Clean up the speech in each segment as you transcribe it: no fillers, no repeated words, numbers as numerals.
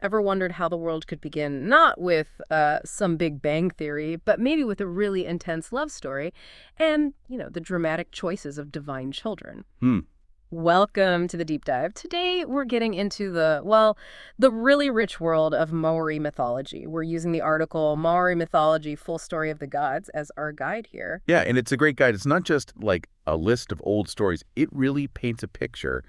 Ever wondered how the world could begin not with some big bang theory, but maybe with a really intense love story and, the dramatic choices of divine children? Hmm. Welcome to the deep dive. Today we're getting into the really rich world of Maori mythology. We're using the article Maori Mythology, Full Story of the Gods as our guide here. Yeah, and it's a great guide. It's not just like a list of old stories. It really paints a picture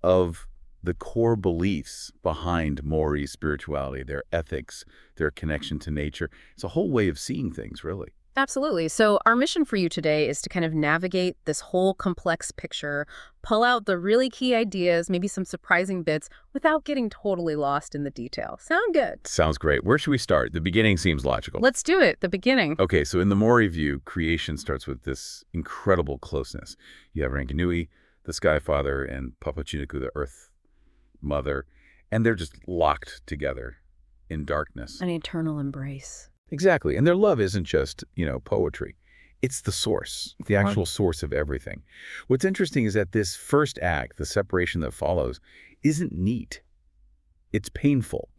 of the core beliefs behind Maori spirituality, their ethics, their connection to nature. It's a whole way of seeing things, really. Absolutely. So our mission for you today is to kind of navigate this whole complex picture, pull out the really key ideas, maybe some surprising bits, without getting totally lost in the detail. Sound good? Sounds great. Where should we start? The beginning seems logical. Let's do it. The beginning. Okay, so in the Maori view, creation starts with this incredible closeness. You have Ranginui, the Sky Father, and Papatuanuku, the Earth Mother, and they're just locked together in darkness. An eternal embrace. Exactly. And their love isn't just, poetry. It's the source, the actual source of everything. What's interesting is that this first act, the separation that follows, isn't neat. It's painful.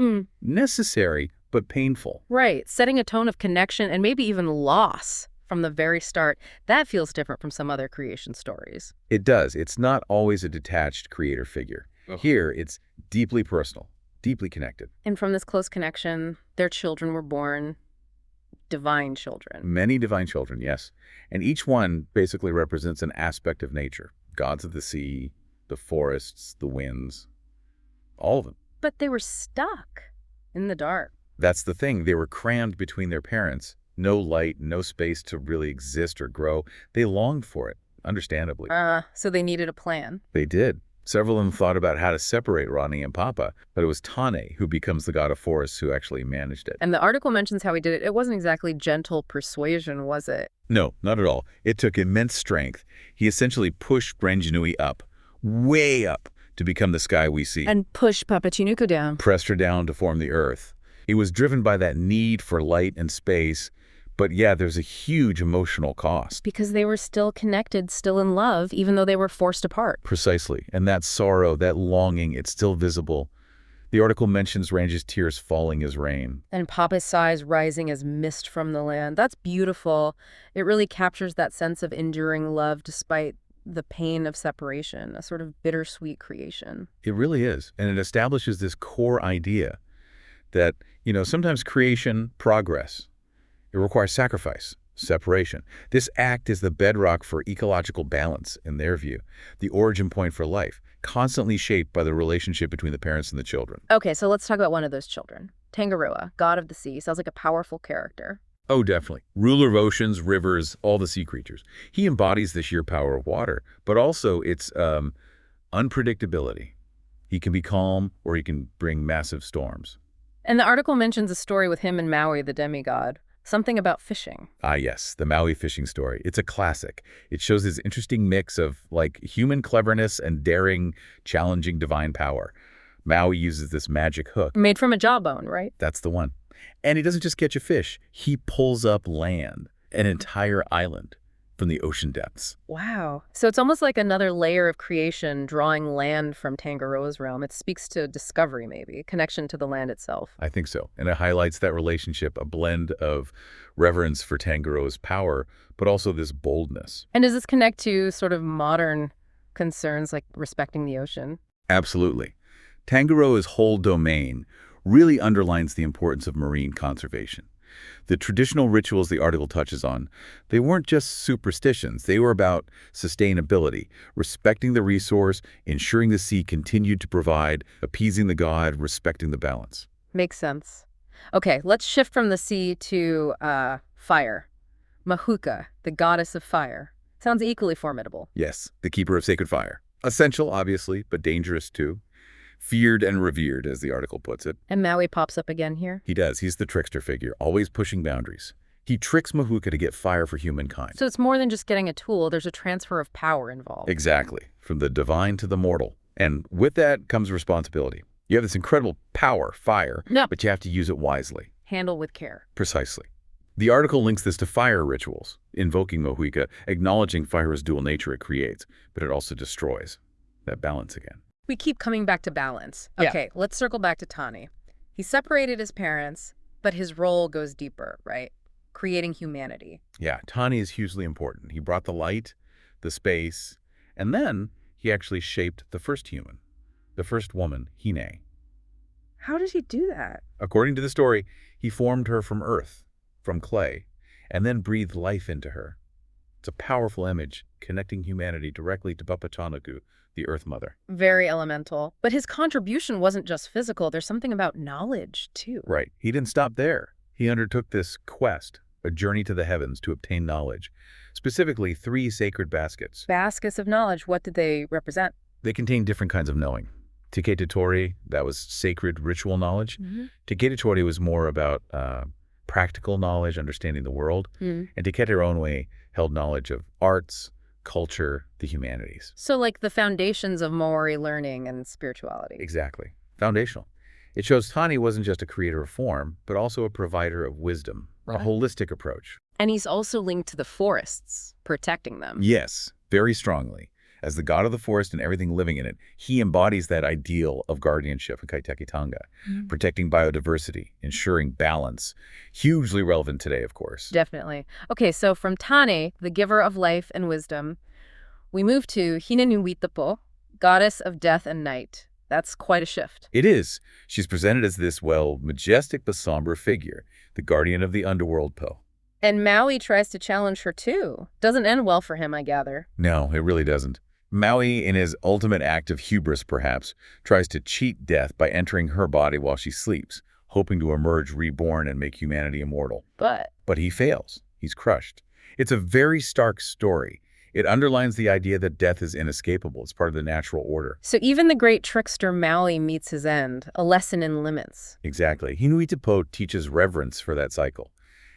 Necessary, but painful. Right. Setting a tone of connection and maybe even loss from the very start. That feels different from some other creation stories. It does. It's not always a detached creator figure. Here, it's deeply personal, deeply connected. And from this close connection, their children were born. Divine children. Many divine children, yes. And each one basically represents an aspect of nature. Gods of the sea, the forests, the winds, all of them. But they were stuck in the dark. That's the thing. They were crammed between their parents. No light, no space to really exist or grow. They longed for it, understandably. So they needed a plan. They did. Several of them thought about how to separate Rani and Papa, but it was Tāne, who becomes the god of forests, who actually managed it. And the article mentions how he did it. It wasn't exactly gentle persuasion, was it? No, not at all. It took immense strength. He essentially pushed Ranginui up, way up, to become the sky we see. And pushed Papatuanuku down. Pressed her down to form the earth. He was driven by that need for light and space. But yeah, there's a huge emotional cost. Because they were still connected, still in love, even though they were forced apart. Precisely. And that sorrow, that longing, it's still visible. The article mentions Range's tears falling as rain. And Papa's sighs rising as mist from the land. That's beautiful. It really captures that sense of enduring love despite the pain of separation, a sort of bittersweet creation. It really is. And it establishes this core idea that, sometimes creation, progress, it requires sacrifice, separation. This act is the bedrock for ecological balance, in their view, the origin point for life, constantly shaped by the relationship between the parents and the children. Okay, so let's talk about one of those children. Tangaroa, god of the sea, sounds like a powerful character. Oh, definitely. Ruler of oceans, rivers, all the sea creatures. He embodies the sheer power of water, but also its unpredictability. He can be calm, or he can bring massive storms. And the article mentions a story with him and Maui, the demigod. Something about fishing. Ah, yes, the Maui fishing story. It's a classic. It shows this interesting mix of, human cleverness and daring, challenging divine power. Maui uses this magic hook. Made from a jawbone, right? That's the one. And he doesn't just catch a fish. He pulls up land, an entire island, from the ocean depths. Wow. So it's almost like another layer of creation drawing land from Tangaroa's realm. It speaks to discovery, maybe, connection to the land itself. I think so. And it highlights that relationship, a blend of reverence for Tangaroa's power, but also this boldness. And does this connect to sort of modern concerns like respecting the ocean? Absolutely. Tangaroa's whole domain really underlines the importance of marine conservation. The traditional rituals the article touches on, they weren't just superstitions. They were about sustainability, respecting the resource, ensuring the sea continued to provide, appeasing the god, respecting the balance. Makes sense. Okay, let's shift from the sea to fire. Mahuika, the goddess of fire. Sounds equally formidable. Yes, the keeper of sacred fire. Essential, obviously, but dangerous too. Feared and revered, as the article puts it. And Maui pops up again here? He does. He's the trickster figure, always pushing boundaries. He tricks Mahuika to get fire for humankind. So it's more than just getting a tool. There's a transfer of power involved. Exactly. From the divine to the mortal. And with that comes responsibility. You have this incredible power, fire, but you have to use it wisely. Handle with care. Precisely. The article links this to fire rituals, invoking Mahuika, acknowledging fire's dual nature it creates, but it also destroys. That balance again. We keep coming back to balance. Okay, let's circle back to Tāne. He separated his parents, but his role goes deeper, right? Creating humanity. Yeah, Tāne is hugely important. He brought the light, the space, and then he actually shaped the first human, the first woman, Hine. How did he do that? According to the story, he formed her from earth, from clay, and then breathed life into her. It's a powerful image, connecting humanity directly to Papatuanuku, the Earth Mother. Very elemental. But his contribution wasn't just physical. There's something about knowledge, too. Right. He didn't stop there. He undertook this quest, a journey to the heavens to obtain knowledge, specifically 3 sacred baskets. Baskets of knowledge, what did they represent? They contain different kinds of knowing. Tori, that was sacred ritual knowledge. Tori was more about practical knowledge, understanding the world. And Onwe held knowledge of arts, culture, the humanities. So like the foundations of Maori learning and spirituality. Exactly. Foundational. It shows Tāne wasn't just a creator of form, but also a provider of wisdom, a holistic approach. And he's also linked to the forests, protecting them. Yes, very strongly. As the god of the forest and everything living in it, he embodies that ideal of guardianship and kaitekitanga, protecting biodiversity, ensuring balance. Hugely relevant today, of course. Definitely. Okay, so from Tāne, the giver of life and wisdom, we move to Hine-nui-te-pō, goddess of death and night. That's quite a shift. It is. She's presented as this, well, majestic but somber figure, the guardian of the underworld Po. And Maui tries to challenge her too. Doesn't end well for him, I gather. No, it really doesn't. Maui, in his ultimate act of hubris perhaps, tries to cheat death by entering her body while she sleeps, hoping to emerge reborn and make humanity immortal. But he fails. He's crushed. It's a very stark story. It underlines the idea that death is inescapable. It's part of the natural order. So even the great trickster Maui meets his end, a lesson in limits. Exactly. Hine-nui-te-pō teaches reverence for that cycle.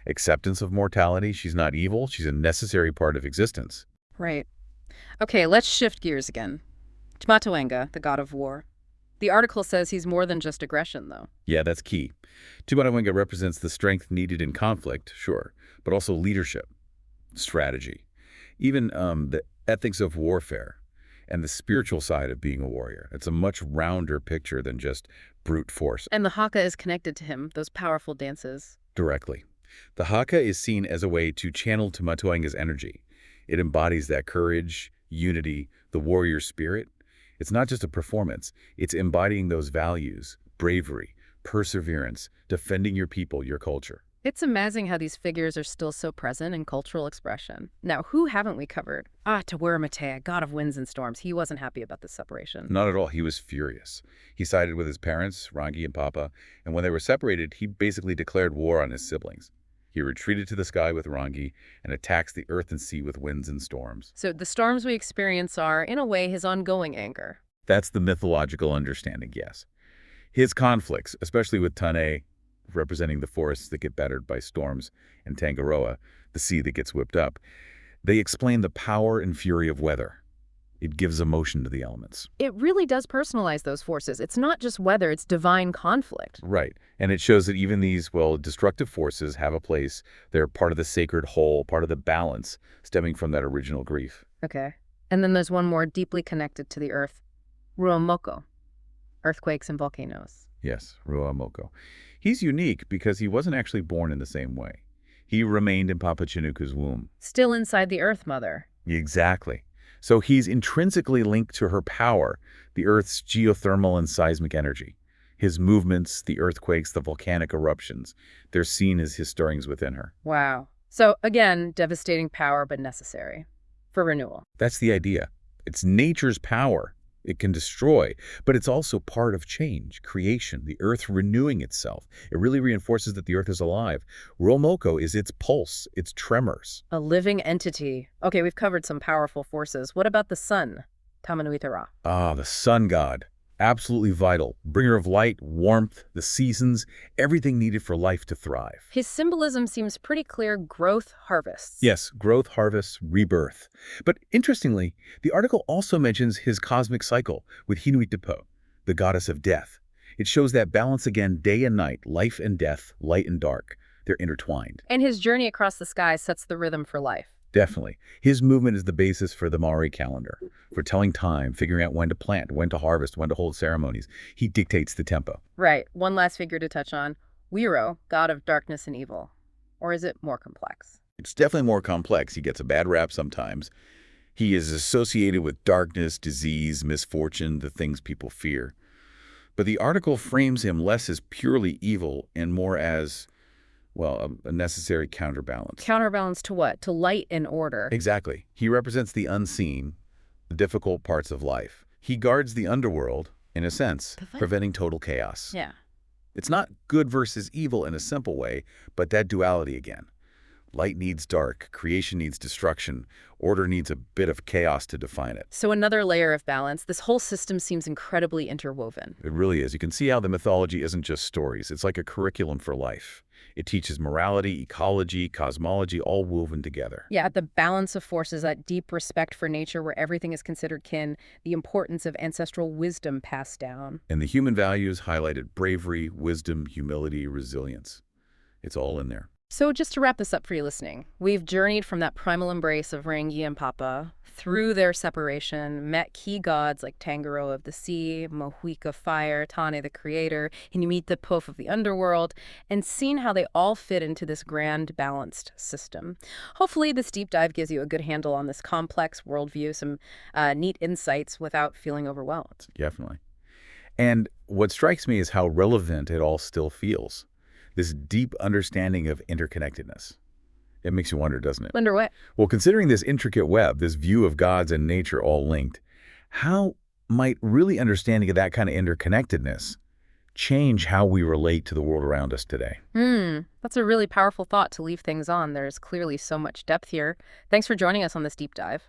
Acceptance of mortality. She's not evil. She's a necessary part of existence. Right. Okay, let's shift gears again. Tūmatauenga, the god of war. The article says he's more than just aggression, though. Yeah, that's key. Tūmatauenga represents the strength needed in conflict, sure, but also leadership, strategy, even the ethics of warfare, and the spiritual side of being a warrior. It's a much rounder picture than just brute force. And the haka is connected to him, those powerful dances. Directly. The haka is seen as a way to channel Tūmatauenga's energy. It embodies that courage, unity, the warrior spirit. It's not just a performance. It's embodying those values, bravery, perseverance, defending your people, your culture. It's amazing how these figures are still so present in cultural expression. Now, who haven't we covered? Tāwhirimātea, god of winds and storms. He wasn't happy about this separation. Not at all. He was furious. He sided with his parents, Rangi and Papa, and when they were separated, he basically declared war on his siblings. He retreated to the sky with Rangi and attacks the earth and sea with winds and storms. So the storms we experience are, in a way, his ongoing anger. That's the mythological understanding, yes. His conflicts, especially with Tāne, representing the forests that get battered by storms, and Tangaroa, the sea that gets whipped up, they explain the power and fury of weather. It gives emotion to the elements. It really does personalize those forces. It's not just weather, it's divine conflict. Right. And it shows that even these, well, destructive forces have a place. They're part of the sacred whole, part of the balance stemming from that original grief. Okay. And then there's one more deeply connected to the earth. Ruaumoko. Earthquakes and volcanoes. Yes, Ruaumoko. He's unique because he wasn't actually born in the same way. He remained in Papatuanuku's womb. Still inside the Earth Mother. Exactly. So he's intrinsically linked to her power, the Earth's geothermal and seismic energy. His movements, the earthquakes, the volcanic eruptions, they're seen as his stirrings within her. Wow. So again, devastating power, but necessary for renewal. That's the idea. It's nature's power. It can destroy, but it's also part of change, creation, the earth renewing itself. It really reinforces that the earth is alive. Ruaumoko is its pulse, its tremors. A living entity. Okay, we've covered some powerful forces. What about the sun? Tama-nui-te-rā. Ah, the sun god. Absolutely vital. Bringer of light, warmth, the seasons, everything needed for life to thrive. His symbolism seems pretty clear: growth, harvests. Yes, growth, harvest, rebirth. But interestingly, the article also mentions his cosmic cycle with Hine-nui-te-pō, the goddess of death. It shows that balance again, day and night, life and death, light and dark. They're intertwined. And his journey across the sky sets the rhythm for life. Definitely. His movement is the basis for the Maori calendar, for telling time, figuring out when to plant, when to harvest, when to hold ceremonies. He dictates the tempo. Right. One last figure to touch on. Whiro, god of darkness and evil. Or is it more complex? It's definitely more complex. He gets a bad rap sometimes. He is associated with darkness, disease, misfortune, the things people fear. But the article frames him less as purely evil and more as, well, a necessary counterbalance. Counterbalance to what? To light and order. Exactly. He represents the unseen, the difficult parts of life. He guards the underworld, in a sense, preventing total chaos. Yeah. It's not good versus evil in a simple way, but that duality again. Light needs dark, creation needs destruction, order needs a bit of chaos to define it. So another layer of balance. This whole system seems incredibly interwoven. It really is. You can see how the mythology isn't just stories. It's like a curriculum for life. It teaches morality, ecology, cosmology, all woven together. Yeah, the balance of forces, that deep respect for nature where everything is considered kin, the importance of ancestral wisdom passed down. And the human values highlighted bravery, wisdom, humility, resilience. It's all in there. So just to wrap this up for you listening, we've journeyed from that primal embrace of Rangi and Papa, through their separation, met key gods like Tangaroa of the sea, Mahuika fire, Tāne the creator, Hine-nui-te-pō of the underworld, and seen how they all fit into this grand, balanced system. Hopefully this deep dive gives you a good handle on this complex worldview, some neat insights without feeling overwhelmed. Definitely. And what strikes me is how relevant it all still feels. This deep understanding of interconnectedness. It makes you wonder, doesn't it? Wonder what? Well, considering this intricate web, this view of gods and nature all linked, how might really understanding of that kind of interconnectedness change how we relate to the world around us today? That's a really powerful thought to leave things on. There's clearly so much depth here. Thanks for joining us on this deep dive.